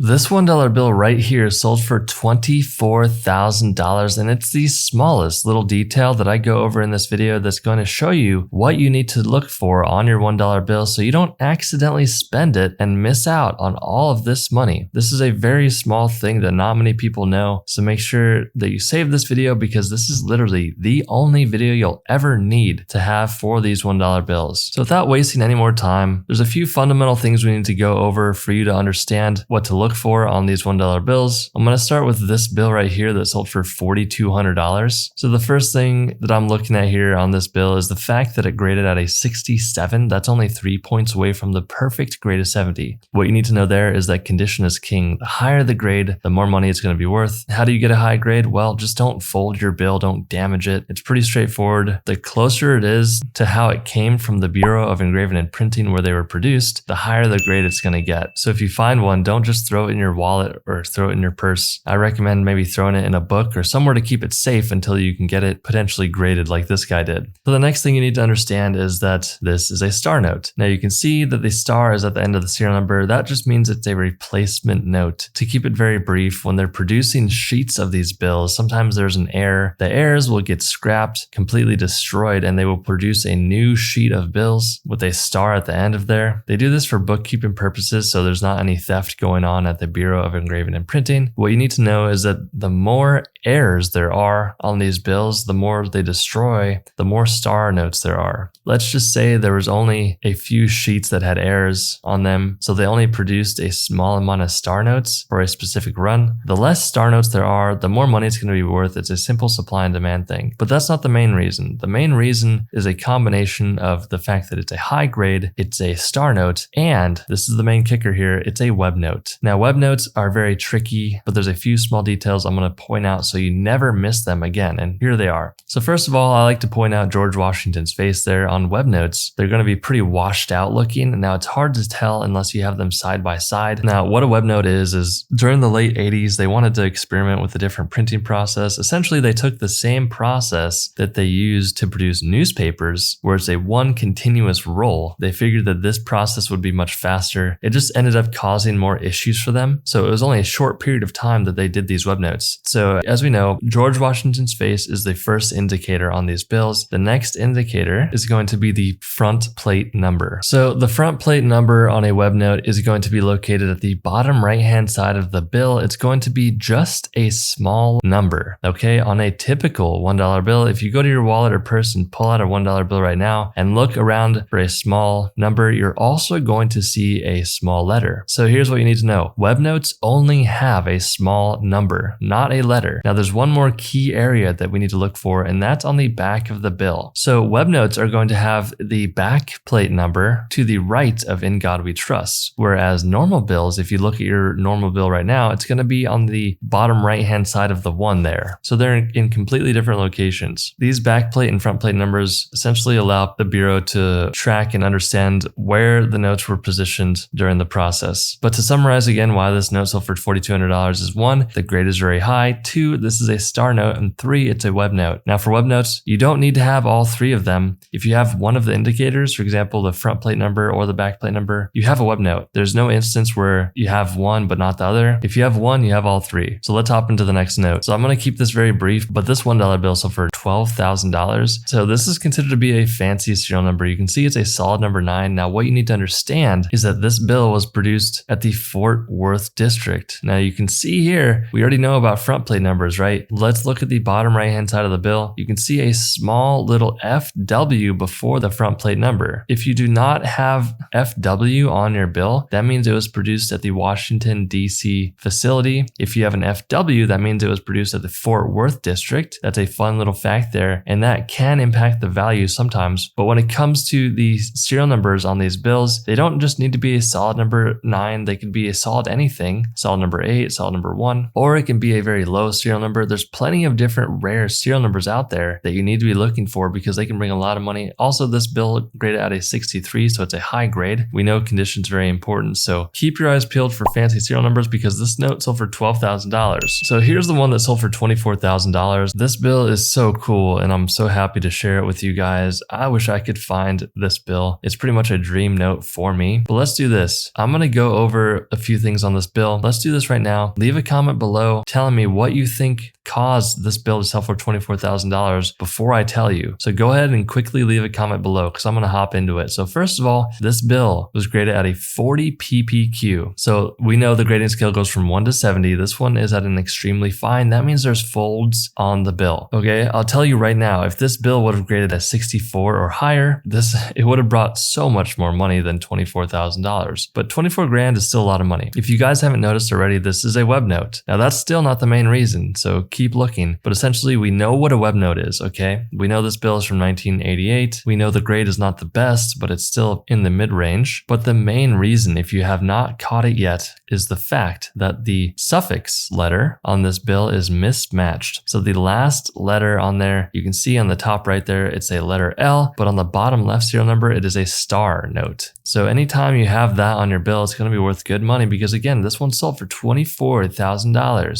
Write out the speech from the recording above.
This $1 bill right here sold for $24,000, and it's the smallest little detail that I go over in this video that's going to show you what you need to look for on your $1 bill so you don't accidentally spend it and miss out on all of this money. This is a very small thing that not many people know, so make sure that you save this video because this is literally the only video you'll ever need to have for these $1 bills. So without wasting any more time, there's a few fundamental things we need to go over for you to understand what to look for on these $1 bills. I'm going to start with this bill right here that sold for $4,200. So the first thing that I'm looking at here on this bill is the fact that it graded at a 67. That's only 3 points away from the perfect grade of 70. What you need to know there is that condition is king. The higher the grade, the more money it's going to be worth. How do you get a high grade? Well, just don't fold your bill. Don't damage it. It's pretty straightforward. The closer it is to how it came from the Bureau of Engraving and Printing where they were produced, the higher the grade it's going to get. So if you find one, don't just throw it in your wallet or throw it in your purse. I recommend maybe throwing it in a book or somewhere to keep it safe until you can get it potentially graded like this guy did. So the next thing you need to understand is that this is a star note. Now you can see that the star is at the end of the serial number. That just means it's a replacement note. To keep it very brief, when they're producing sheets of these bills, sometimes there's an error. The errors will get scrapped, completely destroyed, and they will produce a new sheet of bills with a star at the end of there. They do this for bookkeeping purposes, so there's not any theft going on at the Bureau of Engraving and Printing. What you need to know is that the more errors there are on these bills, the more they destroy, the more star notes there are. Let's just say there was only a few sheets that had errors on them, so they only produced a small amount of star notes for a specific run. The less star notes there are, the more money it's going to be worth. It's a simple supply and demand thing. But that's not the main reason. The main reason is a combination of the fact that it's a high grade, it's a star note, and this is the main kicker here, it's a web note. Now web notes are very tricky, but there's a few small details I'm going to point out so you never miss them again, and here they are. So first of all, I like to point out George Washington's face there on web notes. They're going to be pretty washed out looking. Now it's hard to tell unless you have them side by side. Now what a web note is during the late 80s, they wanted to experiment with a different printing process. Essentially, they took the same process that they used to produce newspapers, where it's a one continuous roll. They figured that this process would be much faster. It just ended up causing more issues for them. So it was only a short period of time that they did these web notes. So as we know, George Washington's face is the first indicator on these bills. The next indicator is going to be the front plate number. So the front plate number on a web note is going to be located at the bottom right-hand side of the bill. It's going to be just a small number, okay? On a typical $1 bill, if you go to your wallet or purse and pull out a $1 bill right now and look around for a small number, you're also going to see a small letter. So here's what you need to know. Web notes only have a small number, not a letter. Now there's one more key area that we need to look for, and that's on the back of the bill. So web notes are going to have the back plate number to the right of In God We Trust, whereas normal bills, if you look at your normal bill right now, it's going to be on the bottom right-hand side of the one there. So they're in completely different locations. These back plate and front plate numbers essentially allow the Bureau to track and understand where the notes were positioned during the process. But to summarize again why this note sold for $4,200 is 1, the grade is very high, 2, this is a star note, and 3, it's a web note. Now for web notes, you don't need to have all 3 of them. If you have one of the indicators, for example, the front plate number or the back plate number, you have a web note. There's no instance where you have one but not the other. If you have one, you have all 3. So let's hop into the next note. So I'm going to keep this very brief, but this $1 bill sold for $12,000. So this is considered to be a fancy serial number. You can see it's a solid number 9. Now what you need to understand is that this bill was produced at the Fort Worth district. Now you can see here, we already know about front plate numbers, right? Let's look at the bottom right-hand side of the bill. You can see a small little FW before the front plate number. If you do not have FW on your bill, that means it was produced at the Washington, D.C. facility. If you have an FW, that means it was produced at the Fort Worth district. That's a fun little fact there, and that can impact the value sometimes. But when it comes to the serial numbers on these bills, they don't just need to be a solid number 9. They could be a solid anything, solid number 8, solid number 1, or it can be a very low serial number. There's plenty of different rare serial numbers out there that you need to be looking for because they can bring a lot of money. Also, this bill graded at a 63, so it's a high grade. We know conditions are very important, so keep your eyes peeled for fancy serial numbers because this note sold for $12,000. So here's the one that sold for $24,000. This bill is so cool, and I'm so happy to share it with you guys. I wish I could find this bill. It's pretty much a dream note for me, but let's do this. I'm going to go over a few things things on this bill. Let's do this right now. Leave a comment below telling me what you think caused this bill to sell for $24,000 before I tell you. So go ahead and quickly leave a comment below because I'm going to hop into it. So first of all, this bill was graded at a 40 PPQ. So we know the grading scale goes from 1 to 70. This one is at an extremely fine. That means there's folds on the bill. Okay, I'll tell you right now, if this bill would have graded at 64 or higher, it would have brought so much more money than $24,000. But 24 grand is still a lot of money. If you guys haven't noticed already, this is a web note. Now that's still not the main reason, so keep looking. But essentially, we know what a web note is, okay? We know this bill is from 1988. We know the grade is not the best, but it's still in the mid-range. But the main reason, if you have not caught it yet, is the fact that the suffix letter on this bill is mismatched. So the last letter on there, you can see on the top right there, it's a letter L, but on the bottom left serial number, it is a star note. So anytime you have that on your bill, it's going to be worth good money because again, this one sold for $24,000.